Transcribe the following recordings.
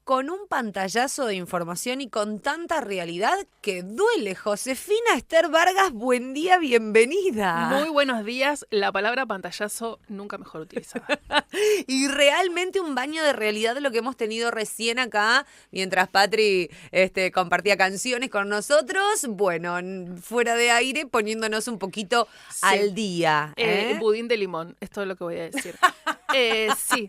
con un pantallazo de información y con tanta realidad que duele. Josefina Esther Vargas, buen día, bienvenida. Muy buenos días. La palabra pantallazo nunca mejor utilizada. Y realmente un baño de realidad lo que hemos tenido recién acá, mientras Patri compartía canciones con nosotros. Bueno, fuera de aire, poniéndonos un poquito al día. Budín de limón, es todo lo que voy a decir. Sí.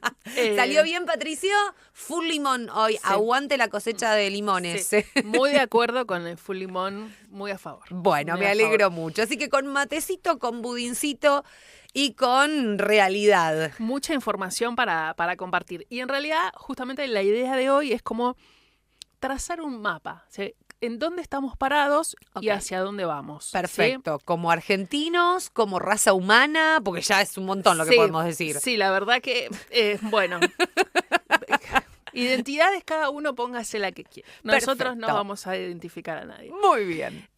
¿Salió bien, Patricio? Full limón hoy. Sí. Aguante la cosecha de limones. Sí. Muy de acuerdo con el full limón, muy a favor. Bueno, me alegro mucho. Así que con matecito, con budincito y con realidad. Mucha información para compartir. Y en realidad, justamente la idea de hoy es como trazar un mapa. ¿Sí? En dónde estamos parados y hacia dónde vamos. Perfecto. ¿Sí? Como argentinos, como raza humana, porque ya es un montón lo que podemos decir. Sí, la verdad que, bueno, identidades cada uno póngase la que quiera. Nosotros no vamos a identificar a nadie. Muy bien.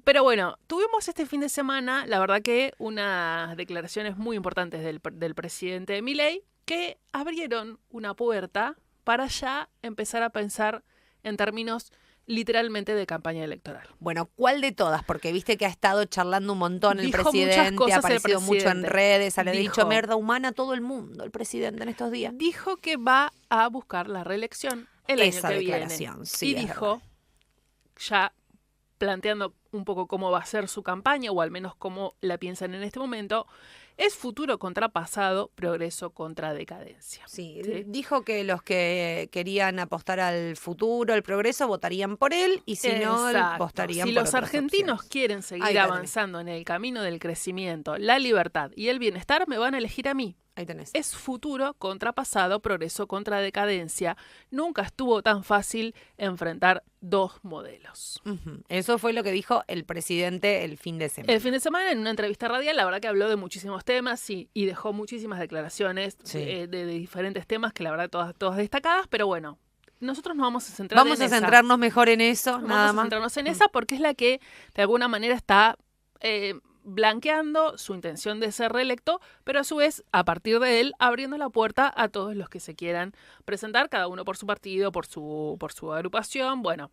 Pero bueno, tuvimos este fin de semana, la verdad que unas declaraciones muy importantes del presidente Milei que abrieron una puerta para ya empezar a pensar en términos literalmente de campaña electoral. Bueno, ¿cuál de todas? Porque viste que ha estado charlando un montón el presidente, ha aparecido mucho en redes, le ha dicho mierda humana a todo el mundo, el presidente en estos días. Dijo que va a buscar la reelección el año que viene. Sí, y dijo, ya planteando un poco cómo va a ser su campaña, o al menos cómo la piensan en este momento, es futuro contra pasado, progreso contra decadencia. Sí, dijo que los que querían apostar al futuro, al progreso, votarían por él y si no, votarían por otras opciones. Si los argentinos quieren seguir avanzando en el camino del crecimiento, la libertad y el bienestar, me van a elegir a mí. Ahí tenés. Es futuro contra pasado, progreso contra decadencia. Nunca estuvo tan fácil enfrentar dos modelos. Eso fue lo que dijo el presidente el fin de semana. El fin de semana, en una entrevista radial, la verdad que habló de muchísimos temas y dejó muchísimas declaraciones de diferentes temas, que la verdad todas destacadas, pero bueno. Nosotros nos vamos a centrar en esa. Vamos a centrarnos mejor en eso, nada más. Vamos a centrarnos en esa porque es la que de alguna manera está blanqueando su intención de ser reelecto, pero a su vez, a partir de él, abriendo la puerta a todos los que se quieran presentar, cada uno por su partido, por su agrupación, bueno,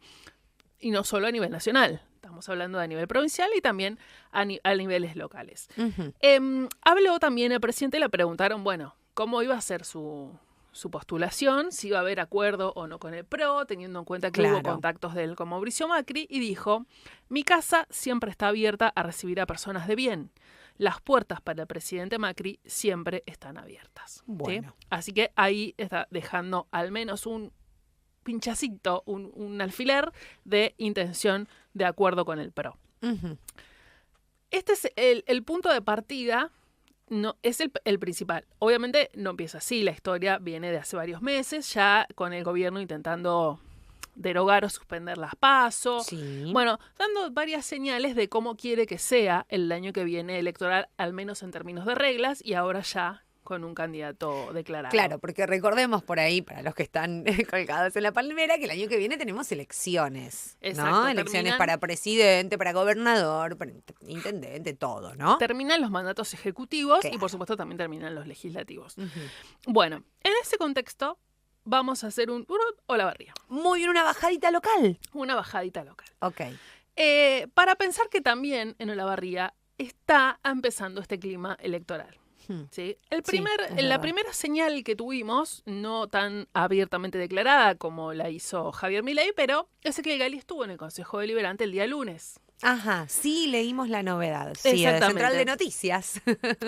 y no solo a nivel nacional, estamos hablando a nivel provincial y también a niveles locales. Habló también el presidente, le preguntaron, bueno, cómo iba a ser su postulación, si iba a haber acuerdo o no con el PRO, teniendo en cuenta que hubo contactos de él con Mauricio Macri, y dijo, mi casa siempre está abierta a recibir a personas de bien. Las puertas para el presidente Macri siempre están abiertas. Bueno. ¿Sí? Así que ahí está dejando al menos un pinchacito, un alfiler de intención de acuerdo con el PRO. Este es el punto de partida. No, es el principal. Obviamente no empieza así, la historia viene de hace varios meses, ya con el gobierno intentando derogar o suspender las PASO. Sí. Bueno, dando varias señales de cómo quiere que sea el año que viene electoral, al menos en términos de reglas, y ahora ya con un candidato declarado. Claro, porque recordemos por ahí, para los que están colgados en la palmera, que el año que viene tenemos elecciones. Exacto, ¿no? Elecciones para presidente, para gobernador, para intendente, todo, ¿no? Terminan los mandatos ejecutivos y por supuesto también terminan los legislativos. Bueno, en ese contexto vamos a hacer un Olavarría. Muy bien, una bajadita local. Una bajadita local. Ok. Para pensar que también en Olavarría está empezando este clima electoral. ¿Sí? La primera señal que tuvimos, no tan abiertamente declarada como la hizo Javier Milei, pero es que Gali estuvo en el Consejo Deliberante el día lunes. Ajá, sí, leímos la novedad. Sí, de Central de Noticias.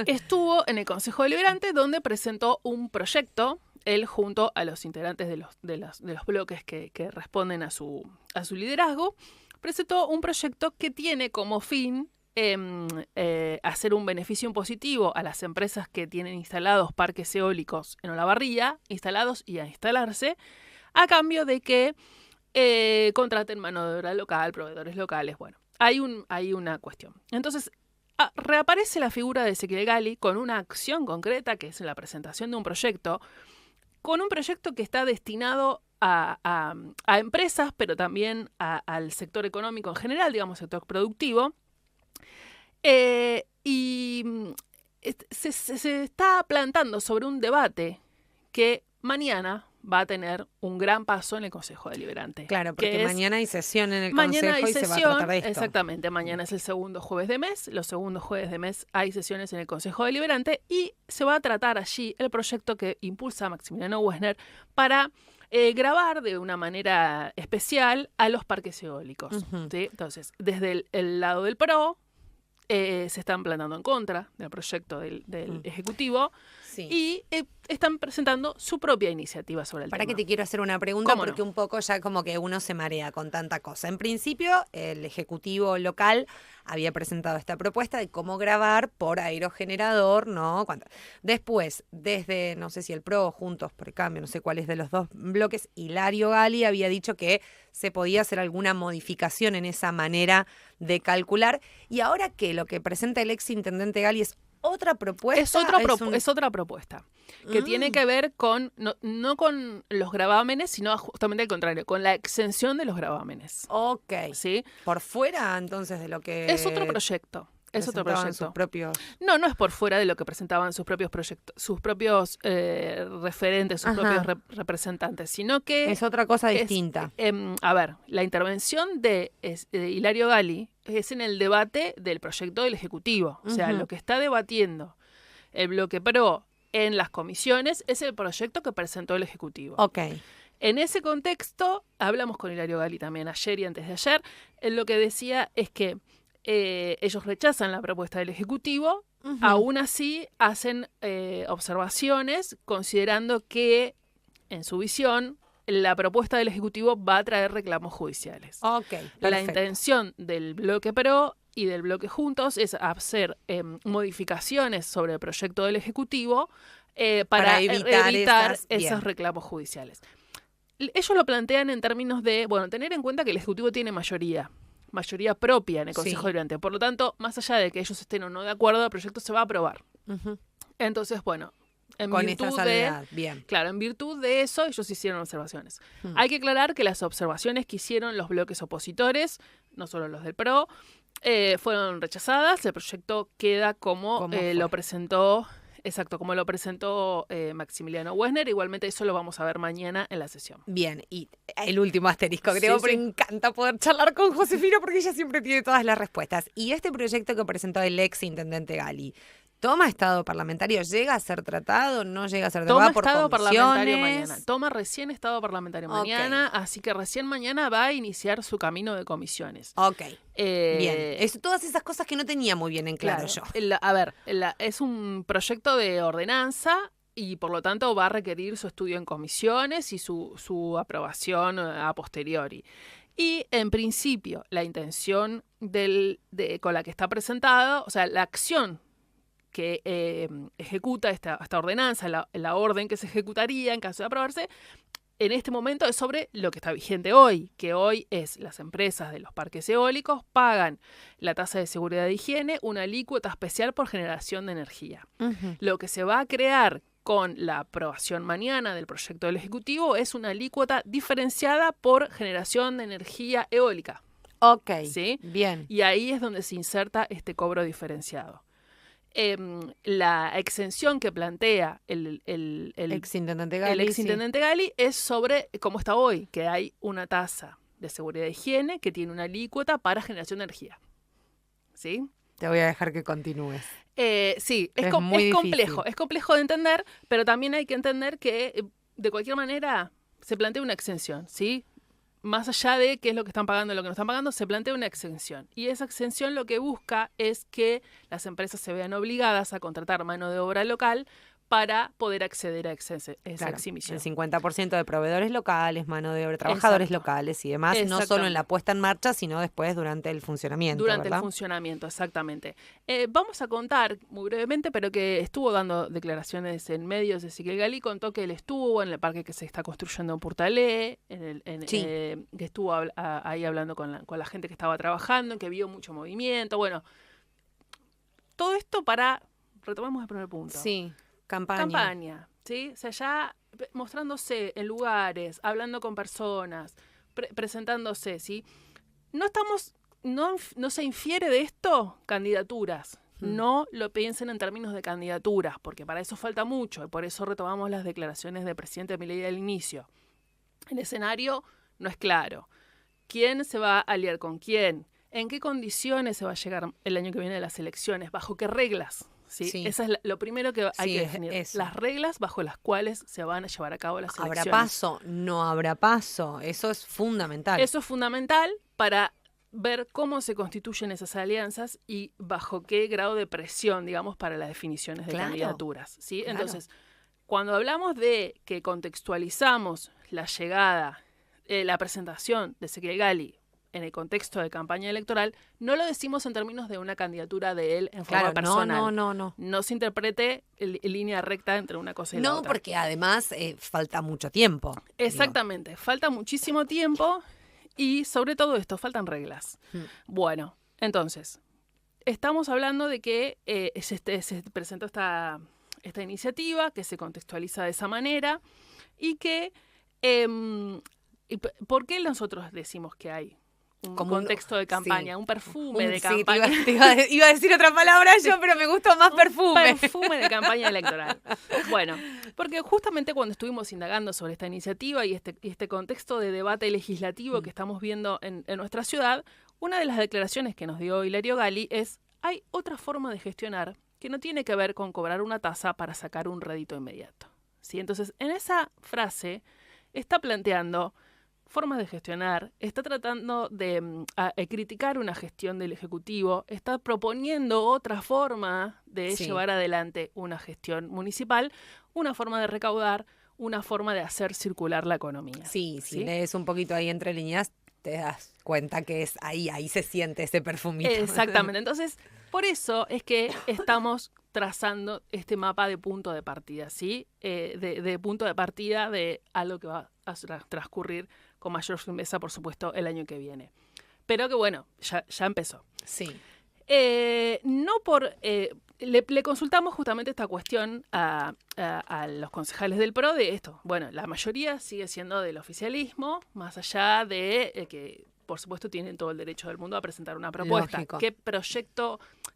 Estuvo en el Consejo Deliberante donde presentó un proyecto, él junto a los integrantes de los bloques que responden a su liderazgo, presentó un proyecto que tiene como fin hacer un beneficio impositivo a las empresas que tienen instalados parques eólicos en Olavarría, instalados y a instalarse, a cambio de que contraten mano de obra local, proveedores locales. Bueno, hay una cuestión. Entonces, reaparece la figura de Ezequiel Gali con una acción concreta, que es la presentación de un proyecto, con un proyecto que está destinado a empresas, pero también al sector económico en general, digamos, sector productivo. Y se está plantando sobre un debate que mañana va a tener un gran paso en el Consejo Deliberante. Claro, porque mañana hay sesión en el mañana Consejo hay y se va a sesión, tratar de esto. exactamente, mañana es el segundo jueves de mes, los segundos jueves de mes hay sesiones en el Consejo Deliberante y se va a tratar allí el proyecto que impulsa Maximiliano Wexner para grabar de una manera especial a los parques eólicos. ¿Sí? Entonces, desde el lado del PRO, se están plantando en contra del proyecto del Ejecutivo y están presentando su propia iniciativa sobre el tema. Para que te quiero hacer una pregunta porque no? un poco ya como que uno se marea con tanta cosa. En principio, el Ejecutivo local había presentado esta propuesta de cómo grabar por aerogenerador, ¿no? Después, desde, no sé si el PRO, Juntos por el Cambio, no sé cuál es de los dos bloques, Hilario Gali había dicho que se podía hacer alguna modificación en esa manera de calcular. Y ahora que lo que presenta el ex intendente Gali es otra propuesta. Es otra propuesta que tiene que ver con, no con los gravámenes, sino justamente al contrario, con la exención de los gravámenes. Ok. ¿Sí? Por fuera, entonces, de lo que... Es otro proyecto. Es otro proyecto. Sus propios... No es por fuera de lo que presentaban sus propios proyectos, sus propios referentes, sus propios representantes, sino que... Es otra cosa distinta. A ver, la intervención de Hilario Gali es en el debate del proyecto del Ejecutivo. O sea, lo que está debatiendo el bloque PRO en las comisiones es el proyecto que presentó el Ejecutivo. Ok. En ese contexto, hablamos con Hilario Gali también ayer y antes de ayer, él lo que decía es que ellos rechazan la propuesta del Ejecutivo, aún así hacen observaciones considerando que, en su visión, la propuesta del Ejecutivo va a traer reclamos judiciales. Ok, perfecto. La intención del bloque PRO y del bloque Juntos es hacer modificaciones sobre el proyecto del Ejecutivo para evitar esos reclamos judiciales. Ellos lo plantean en términos de, tener en cuenta que el Ejecutivo tiene mayoría propia en el Consejo Deliberante. Por lo tanto, más allá de que ellos estén o no de acuerdo, el proyecto se va a aprobar. Entonces, con esta salvedad, bien. Claro, en virtud de eso, ellos hicieron observaciones. Hay que aclarar que las observaciones que hicieron los bloques opositores, no solo los del PRO, fueron rechazadas. El proyecto queda como lo presentó... Exacto, como lo presentó Maximiliano Wexner. Igualmente eso lo vamos a ver mañana en la sesión. Bien, y el último asterisco, creo que me encanta poder charlar con Josefina porque ella siempre tiene todas las respuestas. Y este proyecto que presentó el ex intendente Gali, ¿toma estado parlamentario? ¿Llega a ser tratado? ¿No llega a ser tratado por comisiones? Toma estado parlamentario mañana. Toma recién estado parlamentario mañana, así que recién mañana va a iniciar su camino de comisiones. Ok. Bien. Todas esas cosas que no tenía muy bien en claro yo. Es un proyecto de ordenanza y por lo tanto va a requerir su estudio en comisiones y su aprobación a posteriori. Y en principio la intención con la que está presentado, o sea, la acción que ejecuta esta ordenanza, la orden que se ejecutaría en caso de aprobarse, en este momento es sobre lo que está vigente hoy, que hoy es las empresas de los parques eólicos pagan la tasa de seguridad de higiene, una alícuota especial por generación de energía. Lo que se va a crear con la aprobación mañana del proyecto del Ejecutivo es una alícuota diferenciada por generación de energía eólica. Ok, ¿sí? Bien. Y ahí es donde se inserta este cobro diferenciado. La exención que plantea el ex intendente Gali es sobre cómo está hoy, que hay una tasa de seguridad de higiene que tiene una alícuota para generación de energía. ¿Sí? Te voy a dejar que continúes. Sí, es complejo. Es complejo de entender, pero también hay que entender que de cualquier manera se plantea una exención, ¿sí? Más allá de qué es lo que están pagando y lo que no están pagando, se plantea una exención. Y esa exención lo que busca es que las empresas se vean obligadas a contratar mano de obra local para poder acceder a esa exhibición. El 50% de proveedores locales, mano de obra, trabajadores locales y demás, no solo en la puesta en marcha, sino después durante el funcionamiento. Durante el funcionamiento, exactamente. Vamos a contar muy brevemente, pero que estuvo dando declaraciones en medios. Ezequiel Gali contó que él estuvo en el parque que se está construyendo en Portalé, que estuvo ahí hablando con la gente que estaba trabajando, que vio mucho movimiento. Bueno, todo esto retomamos el primer punto. Sí. Campaña, ¿sí? O sea, ya mostrándose en lugares, hablando con personas, presentándose, ¿sí? No se infiere de esto candidaturas no lo piensen en términos de candidaturas, porque para eso falta mucho, y por eso retomamos las declaraciones del presidente Milei al inicio. El escenario no es claro. ¿Quién se va a aliar con quién? ¿En qué condiciones se va a llegar el año que viene a las elecciones? ¿Bajo qué reglas? ¿Sí? Sí. Eso es lo primero que hay Sí, que es definir. eso. Las reglas bajo las cuales se van a llevar a cabo las ¿Habrá elecciones. paso? ¿No habrá paso? Eso es fundamental. Eso es fundamental para ver cómo se constituyen esas alianzas y bajo qué grado de presión, digamos, para las definiciones de Claro, candidaturas. ¿Sí? claro. Entonces, cuando hablamos de que contextualizamos la llegada, la presentación de Ezequiel Gali en el contexto de campaña electoral, no lo decimos en términos de una candidatura de él en forma Claro, personal. no. No se interprete en línea recta entre una cosa y la No, otra. porque además falta mucho tiempo. Exactamente, falta muchísimo tiempo y sobre todo esto, faltan reglas. Bueno, entonces, estamos hablando de que se presentó esta iniciativa, que se contextualiza de esa manera y que... ¿por qué nosotros decimos que hay un Como contexto de campaña, sí. un perfume de Sí, campaña? iba a decir otra palabra yo, pero me gustó más perfume. Un perfume de campaña electoral. Bueno, porque justamente cuando estuvimos indagando sobre esta iniciativa y este contexto de debate legislativo que estamos viendo en nuestra ciudad, una de las declaraciones que nos dio Hilario Gali es: hay otra forma de gestionar que no tiene que ver con cobrar una tasa para sacar un rédito inmediato. ¿Sí? Entonces, en esa frase está planteando formas de gestionar, está tratando de criticar una gestión del Ejecutivo, está proponiendo otra forma de llevar adelante una gestión municipal, una forma de recaudar, una forma de hacer circular la economía. Sí, si lees un poquito ahí entre líneas, te das cuenta que es ahí se siente ese perfumito. Exactamente. Entonces, por eso es que estamos trazando este mapa de punto de partida, ¿sí? De punto de partida de algo que va a transcurrir con mayor firmeza, por supuesto, el año que viene. Pero que bueno, ya empezó. Sí. Le consultamos justamente esta cuestión a los concejales del PRO de esto. Bueno, la mayoría sigue siendo del oficialismo, más allá de que, por supuesto, tienen todo el derecho del mundo a presentar una propuesta. Lógico.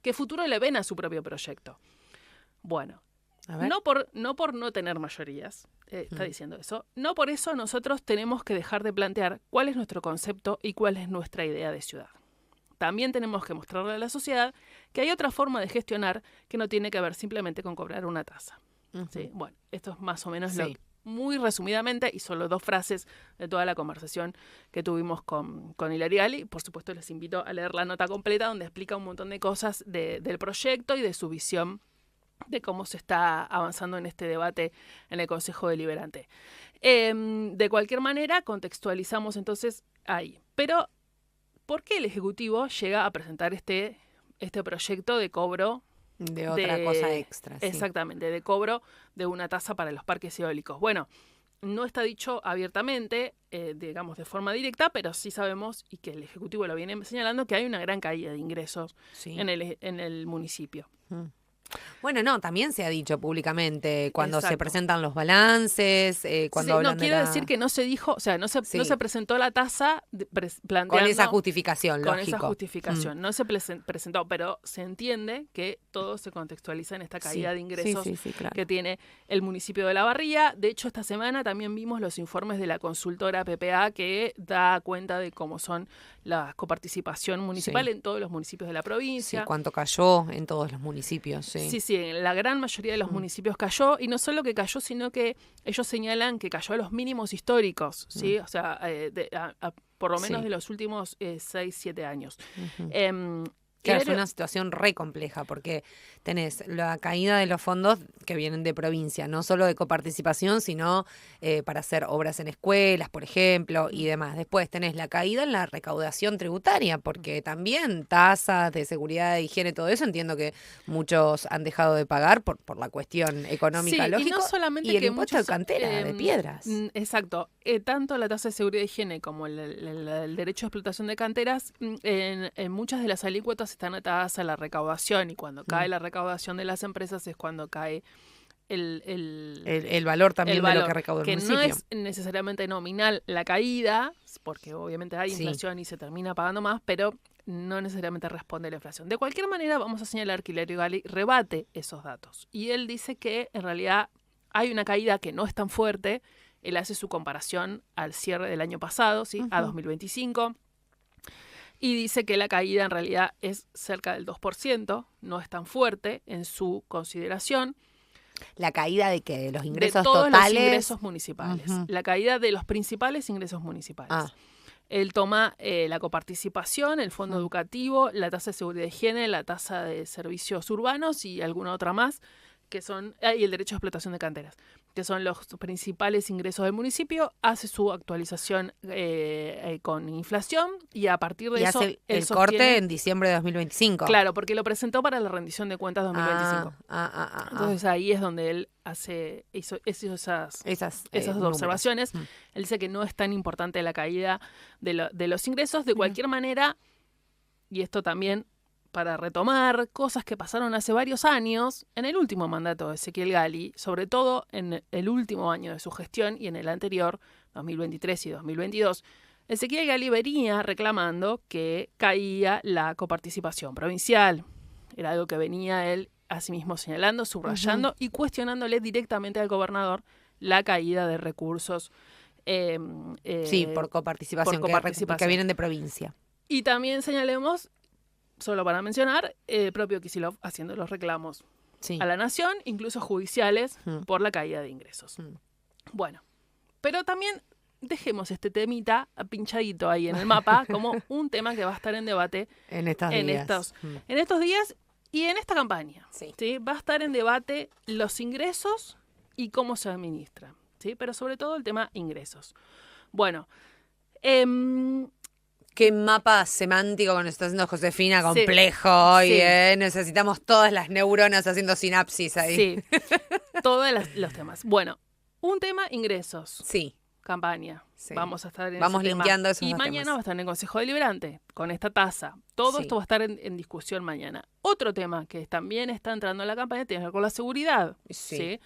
¿Qué futuro le ven a su propio proyecto? Bueno, no por no tener mayorías, está diciendo eso, no por eso nosotros tenemos que dejar de plantear cuál es nuestro concepto y cuál es nuestra idea de ciudad. También tenemos que mostrarle a la sociedad que hay otra forma de gestionar que no tiene que ver simplemente con cobrar una tasa. ¿Sí? Bueno, esto es más o menos muy resumidamente, y solo 2 frases de toda la conversación que tuvimos con Hilario Gali. Por supuesto, les invito a leer la nota completa donde explica un montón de cosas del proyecto y de su visión de cómo se está avanzando en este debate en el Consejo Deliberante. De cualquier manera, contextualizamos entonces ahí. Pero, ¿por qué el Ejecutivo llega a presentar este proyecto de cobro? De otra cosa extra. Sí. Exactamente, de cobro de una tasa para los parques eólicos. Bueno, no está dicho abiertamente, digamos de forma directa, pero sí sabemos, y que el Ejecutivo lo viene señalando, que hay una gran caída de ingresos en el municipio. Bueno, no, también se ha dicho públicamente cuando se Exacto. presentan los balances, cuando hablan quiero decir que no se dijo, o sea, no se presentó la tasa planteando... Con esa justificación, con lógico. esa justificación. No se presentó, pero se entiende que todo se contextualiza en esta caída de ingresos claro. que tiene el municipio de La Barría. De hecho, esta semana también vimos los informes de la consultora PPA que da cuenta de cómo son la coparticipación municipal en todos los municipios de la provincia. Sí, cuánto cayó en todos los municipios. Sí, en la gran mayoría de los municipios cayó, y no solo que cayó, sino que ellos señalan que cayó a los mínimos históricos, ¿sí? O sea, por lo menos de los últimos 6, 7 años. Claro, es una situación re compleja porque tenés la caída de los fondos que vienen de provincia, no solo de coparticipación, sino para hacer obras en escuelas, por ejemplo, y demás. Después tenés la caída en la recaudación tributaria, porque también tasas de seguridad, de higiene, todo eso, entiendo que muchos han dejado de pagar por la cuestión económica, lógico. Y no solamente y el que impuesto de cantera, de piedras. Exacto. Tanto la tasa de seguridad de higiene como el derecho de explotación de canteras, en muchas de las alícuotas están atadas a la recaudación, y cuando cae la recaudación de las empresas es cuando cae el valor también de lo que recauda el que municipio. no es necesariamente nominal la caída, porque obviamente hay inflación y se termina pagando más, pero no necesariamente responde a la inflación. De cualquier manera, vamos a señalar que Hilario Galli rebate esos datos. Y él dice que en realidad hay una caída que no es tan fuerte. Él hace su comparación al cierre del año pasado, ¿sí? A 2025. Y dice que la caída en realidad es cerca del 2%, no es tan fuerte en su consideración. ¿La caída de qué? ¿De los ingresos de todos totales? los ingresos municipales. La caída de los principales ingresos municipales. Él toma la coparticipación, el fondo educativo, la tasa de seguridad de higiene, la tasa de servicios urbanos y alguna otra más, que son, y el derecho a explotación de canteras, que son los principales ingresos del municipio, hace su actualización con inflación y a partir de y eso... hace el corte en diciembre de 2025. Claro, porque lo presentó para la rendición de cuentas 2025. Entonces ahí es donde él hizo esas observaciones. Él dice que no es tan importante la caída de los ingresos. De cualquier manera, y esto también para retomar cosas que pasaron hace varios años, en el último mandato de Ezequiel Galli, sobre todo en el último año de su gestión y en el anterior, 2023 y 2022, Ezequiel Galli venía reclamando que caía la coparticipación provincial. Era algo que venía él asimismo señalando, subrayando y cuestionándole directamente al gobernador la caída de recursos. Por coparticipación, que vienen de provincia. Y también señalemos, solo para mencionar, el propio Kicillof haciendo los reclamos a la nación, incluso judiciales, por la caída de ingresos. Bueno, pero también dejemos este temita pinchadito ahí en el mapa como un tema que va a estar en debate en estos días y en esta campaña. ¿Sí? Va a estar en debate los ingresos y cómo se administran, ¿sí? Pero sobre todo el tema ingresos. Bueno, qué mapa semántico que nos está haciendo Josefina, complejo hoy, necesitamos todas las neuronas haciendo sinapsis ahí. Sí, todos los temas. Bueno, un tema, ingresos. Sí. Campaña. Sí. Vamos a estar en Vamos linkeando esos y mañana temas. va a estar en el Consejo Deliberante con esta tasa. Todo esto va a estar en discusión mañana. Otro tema que también está entrando en la campaña tiene que ver con la seguridad. Sí.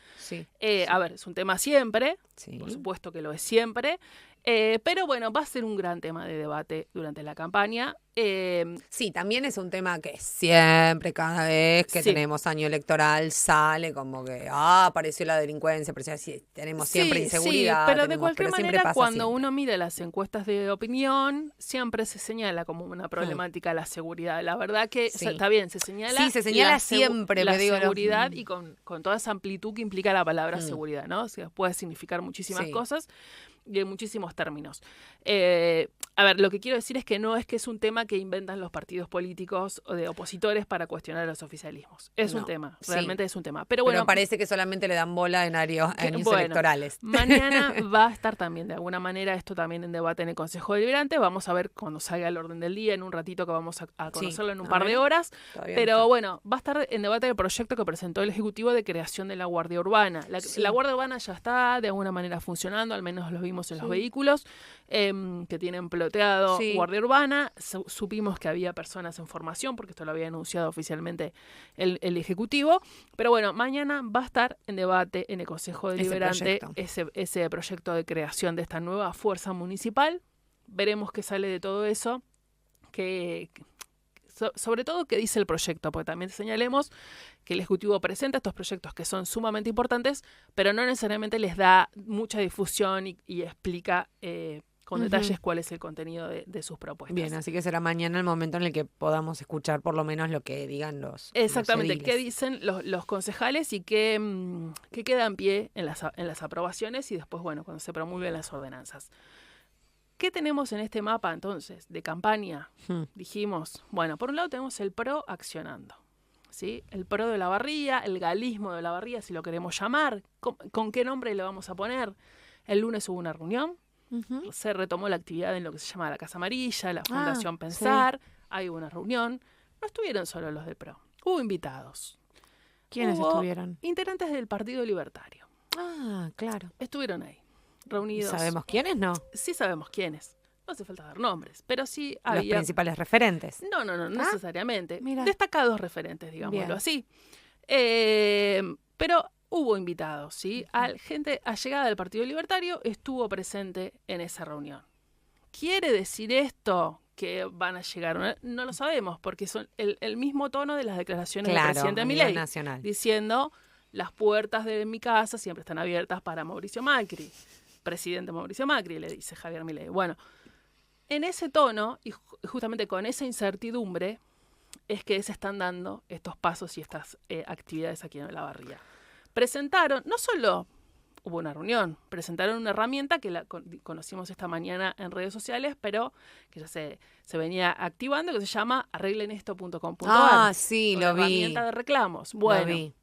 A ver, es un tema siempre, por supuesto que lo es siempre, pero bueno, va a ser un gran tema de debate durante la campaña. Sí, también es un tema que siempre, cada vez que tenemos año electoral, sale como que apareció la delincuencia, tenemos siempre inseguridad. Sí, pero de cualquier manera, cuando uno mira las encuestas de opinión, siempre se señala como una problemática la seguridad. La verdad que está bien, se señala. Sí, se señala siempre, la seguridad y con toda esa amplitud que implica la palabra seguridad, ¿no? O sea, puede significar muchísimas cosas y en muchísimos términos. A ver, lo que quiero decir es que no es que es un tema que inventan los partidos políticos o de opositores para cuestionar los oficialismos. Es un tema, realmente es un tema. Pero bueno, parece que solamente le dan bola en años electorales. Mañana va a estar también, de alguna manera, esto también en debate en el Consejo Deliberante. Vamos a ver cuando salga el orden del día en un ratito que vamos a conocerlo en un par de horas. Pero bueno, va a estar en debate el proyecto que presentó el Ejecutivo de creación de la Guardia Urbana. La Guardia Urbana ya está de alguna manera funcionando, al menos lo vimos en los vehículos que tienen ploteado Guardia Urbana. Supimos que había personas en formación, porque esto lo había anunciado oficialmente el Ejecutivo. Pero bueno, mañana va a estar en debate en el Consejo Deliberante ese proyecto de creación de esta nueva fuerza municipal. Veremos qué sale de todo eso, sobre todo qué dice el proyecto, porque también señalemos que el Ejecutivo presenta estos proyectos que son sumamente importantes, pero no necesariamente les da mucha difusión y explica con detalles cuál es el contenido de sus propuestas. Bien, así que será mañana el momento en el que podamos escuchar por lo menos lo que digan los Exactamente, ediles. qué dicen los concejales y qué queda en pie en las aprobaciones y después, bueno, cuando se promulguen las ordenanzas. ¿Qué tenemos en este mapa, entonces, de campaña? Dijimos, bueno, por un lado tenemos el PRO accionando, ¿sí? El PRO de Olavarría, el galismo de Olavarría, si lo queremos llamar. ¿Con qué nombre le vamos a poner? El lunes hubo una reunión, se retomó la actividad en lo que se llama la Casa Amarilla, la Fundación Pensar, hay una reunión. No estuvieron solo los del PRO, hubo invitados. ¿Quiénes estuvieron? Integrantes del Partido Libertario. Ah, claro. Estuvieron ahí. Reunidos. ¿Sabemos quiénes, no? Sí sabemos quiénes. No hace falta dar nombres, pero sí había... Los principales referentes. No necesariamente. Mira. Destacados referentes, digámoslo así. Pero hubo invitados, ¿sí? Gente allegada del Partido Libertario estuvo presente en esa reunión. ¿Quiere decir esto que van a llegar. No lo sabemos, porque son el mismo tono de las declaraciones Claro, del presidente a nivel Milei, nacional. diciendo las puertas de mi casa siempre están abiertas para Mauricio Macri. Presidente Mauricio Macri, le dice Javier Milei. Bueno, en ese tono y justamente con esa incertidumbre es que se están dando estos pasos y estas actividades aquí en Olavarría. Presentaron, no solo hubo una reunión, presentaron una herramienta que la conocimos esta mañana en redes sociales, pero que ya se venía activando, que se llama arreglenesto.com.ar. Ah, sí, lo vi. Herramienta de reclamos. Bueno, Lo vi.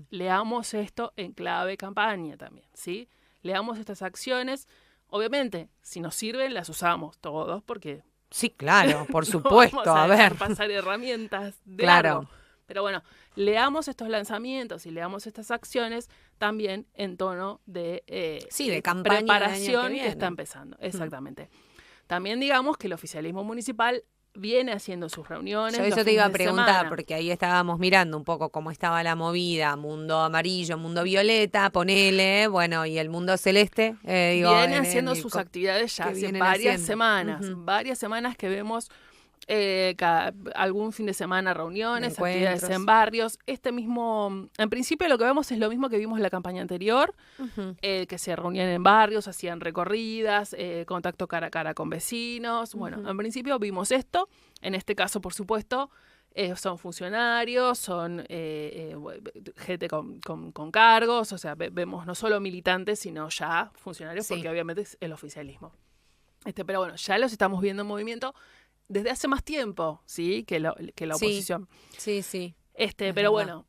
leamos esto en clave campaña también, ¿sí? Leamos estas acciones. Obviamente, si nos sirven, las usamos todos, porque Sí, claro, por no supuesto, vamos a ver. dejar pasar herramientas de Claro. largo. Pero bueno, leamos estos lanzamientos y leamos estas acciones también en tono de, Sí, de campaña del año que preparación que, viene. está empezando. Exactamente. También digamos que el oficialismo municipal viene haciendo sus reuniones. Yo los eso te iba a fines de preguntar, semana. porque ahí estábamos mirando un poco cómo estaba la movida, mundo amarillo, mundo violeta, ponele, bueno, y el mundo celeste. Viene haciendo sus actividades ya que hace vienen varias haciendo. semanas. Ujú. Varias semanas que vemos algún fin de semana reuniones, Encuentros. actividades en barrios. En principio lo que vemos es lo mismo que vimos en la campaña anterior, que se reunían en barrios, hacían recorridas, contacto cara a cara con vecinos. Bueno, en principio vimos esto. En este caso, por supuesto, son funcionarios, son gente con cargos, o sea, vemos no solo militantes, sino ya funcionarios, Sí. porque obviamente es el oficialismo. Pero bueno, ya los estamos viendo en movimiento desde hace más tiempo, ¿sí? que la Sí. oposición. Sí, sí. Pero verdad. bueno,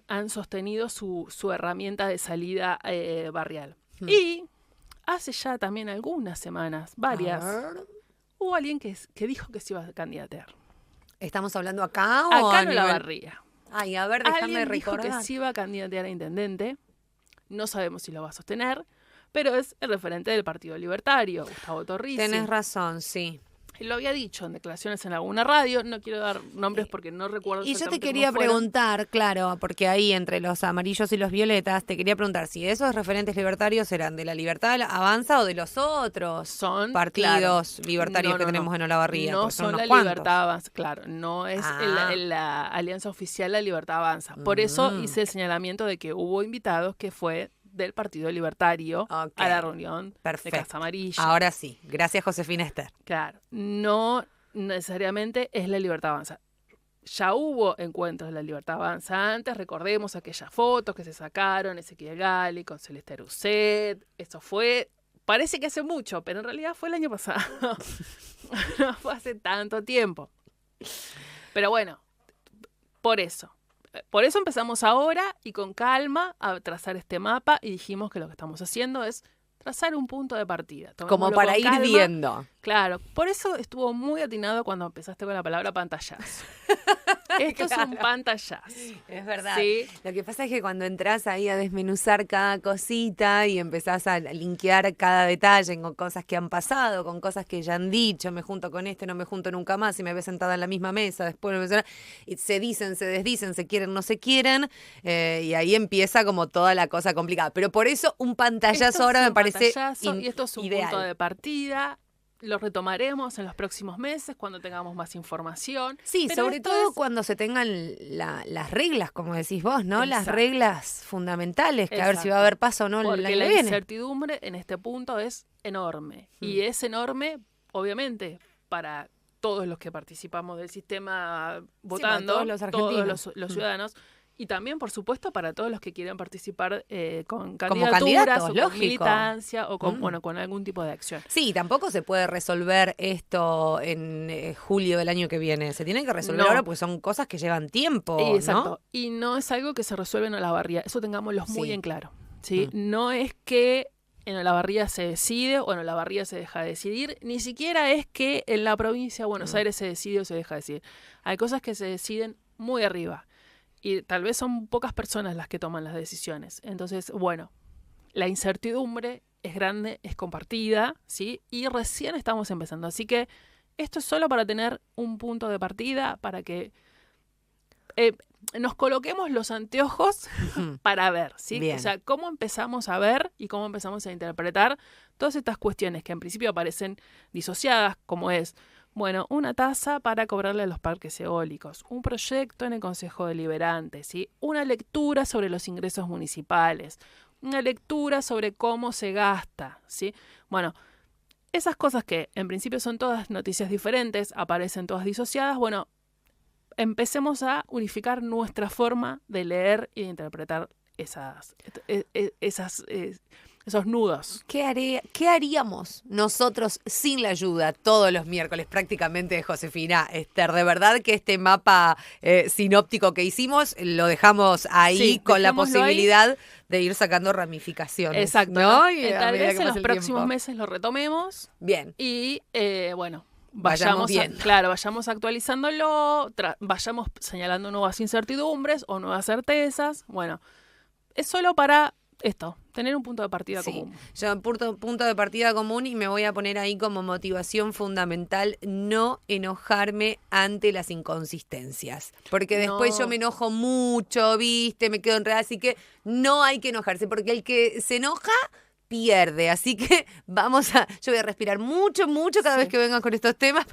han sostenido su herramienta de salida barrial. Hmm. Y hace ya también algunas semanas, varias, A ver. hubo alguien que dijo que se iba a candidatear. ¿Estamos hablando acá o Acá a en nivel? Olavarría. Ay, a ver, déjame Alguien dijo que recordar. se iba a candidatear a intendente. No sabemos si lo va a sostener, pero es el referente del Partido Libertario, Gustavo Torrici. Tenés razón, sí. Él lo había dicho en declaraciones en alguna radio, no quiero dar nombres porque no recuerdo Y yo te exactamente quería cómo fueron. preguntar, claro, porque ahí entre los amarillos y los violetas, te quería preguntar si esos referentes libertarios eran de la Libertad Avanza o de los otros Son partidos claro, libertarios que tenemos en Olavarría. No porque son unos la cuantos. Libertad Avanza, claro, no es Ah. la alianza oficial La Libertad Avanza. Por eso hice el señalamiento de que hubo invitados que fue del Partido Libertario Ok. a la reunión Perfecto. de Casa Amarilla. Ahora sí, gracias Josefina Esther. Claro, no necesariamente es la Libertad Avanza. Ya hubo encuentros de la Libertad Avanza antes, recordemos aquellas fotos que se sacaron, Ezequiel Gali con Celeste Rousset, eso fue, parece que hace mucho, pero en realidad fue el año pasado, no fue hace tanto tiempo. Pero bueno, por eso empezamos ahora y con calma a trazar este mapa y dijimos que lo que estamos haciendo es trazar un punto de partida. Como Tomémoslo para con ir calma. viendo. Claro, por eso estuvo muy atinado cuando empezaste con la palabra pantallazo. Esto es un pantallazo. Es verdad. Sí. Lo que pasa es que cuando entras ahí a desmenuzar cada cosita y empezás a linkear cada detalle con cosas que han pasado, con cosas que ya han dicho, me junto con este, no me junto nunca más, y me ves sentada en la misma mesa, después y se dicen, se desdicen, se quieren, no se quieren, y ahí empieza como toda la cosa complicada. Pero por eso un pantallazo Esto ahora es me un parece pantallazo y esto es un ideal. punto de partida. Lo retomaremos en los próximos meses cuando tengamos más información. Sí, Pero sobre esto todo es- cuando se tengan las reglas, como decís vos, ¿no? Las Exacto. reglas fundamentales, que a ver si va a Exacto. haber paso o no el Porque año la que viene. incertidumbre en este punto es enorme. Y es enorme, obviamente, para todos los que participamos del sistema votando, todos los argentinos. los ciudadanos, y también, por supuesto, para todos los que quieran participar con Como candidaturas candidatos, o con lógico. militancia o con, bueno, con algún tipo de acción. Sí, tampoco se puede resolver esto en julio del año que viene. Se tiene que resolver No. ahora porque son cosas que llevan tiempo, Exacto. ¿no? Y no es algo que se resuelve en Olavarría. Eso tengámoslo muy Sí. en claro. ¿Sí? No es que en Olavarría se decide o en Olavarría se deja de decidir. Ni siquiera es que en la provincia de Buenos Aires se decide o se deja de decidir. Hay cosas que se deciden muy arriba. Y tal vez son pocas personas las que toman las decisiones. Entonces, bueno, la incertidumbre es grande, es compartida, ¿sí? Y recién estamos empezando. Así que esto es solo para tener un punto de partida, para que nos coloquemos los anteojos para ver, ¿sí? Bien. O sea, cómo empezamos a ver y cómo empezamos a interpretar todas estas cuestiones que en principio aparecen disociadas, como es, Bueno, una tasa para cobrarle a los parques eólicos, un proyecto en el Consejo Deliberante, ¿sí? Una lectura sobre los ingresos municipales, una lectura sobre cómo se gasta, ¿sí? Bueno, esas cosas que en principio son todas noticias diferentes, aparecen todas disociadas, bueno, empecemos a unificar nuestra forma de leer y de interpretar esos nudos. ¿Qué haríamos nosotros sin la ayuda todos los miércoles prácticamente de Josefina Ester? De verdad que este mapa sinóptico que hicimos lo dejamos ahí Sí, con la dejémoslo posibilidad de ir sacando ramificaciones. Exacto, ¿no? ¿no? Y a Tal medida vez que en pasa los el próximos tiempo. meses lo retomemos Bien. y, bueno, Vayamos viendo. vayamos actualizándolo, vayamos señalando nuevas incertidumbres o nuevas certezas. Bueno, es solo para esto, tener un punto de partida Sí, común. yo punto de partida común y me voy a poner ahí como motivación fundamental no enojarme ante las inconsistencias. Porque después No. yo me enojo mucho, ¿viste? Me quedo enredada, así que no hay que enojarse porque el que se enoja pierde. Así que yo voy a respirar mucho, mucho cada Sí. vez que vengan con estos temas.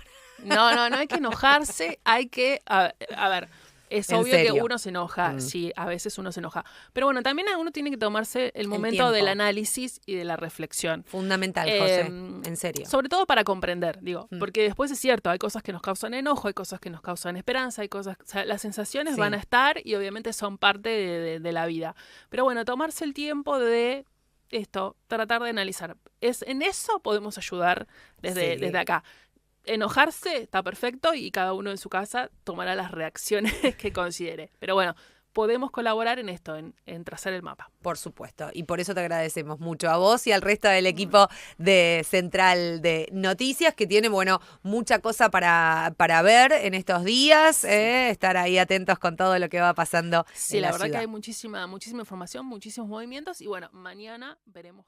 No hay que enojarse, hay que, a ver, es ¿En obvio serio? que uno se enoja, sí, a veces uno se enoja. Pero bueno, también uno tiene que tomarse el momento del tiempo. análisis y de la reflexión. Fundamental, José, en serio. Sobre todo para comprender, digo, porque después es cierto, hay cosas que nos causan enojo, hay cosas que nos causan esperanza, hay cosas, o sea, las sensaciones Sí. van a estar y obviamente son parte de la vida. Pero bueno, tomarse el tiempo de esto, tratar de analizar. En eso podemos ayudar desde acá. Enojarse está perfecto y cada uno en su casa tomará las reacciones que considere. Pero bueno, podemos colaborar en esto, en trazar el mapa. Por supuesto, y por eso te agradecemos mucho a vos y al resto del equipo de Central de Noticias, que tiene, bueno, mucha cosa para ver en estos días, estar ahí atentos con todo lo que va pasando Sí, en la la verdad ciudad. que hay muchísima información, muchísimos movimientos y bueno, mañana veremos.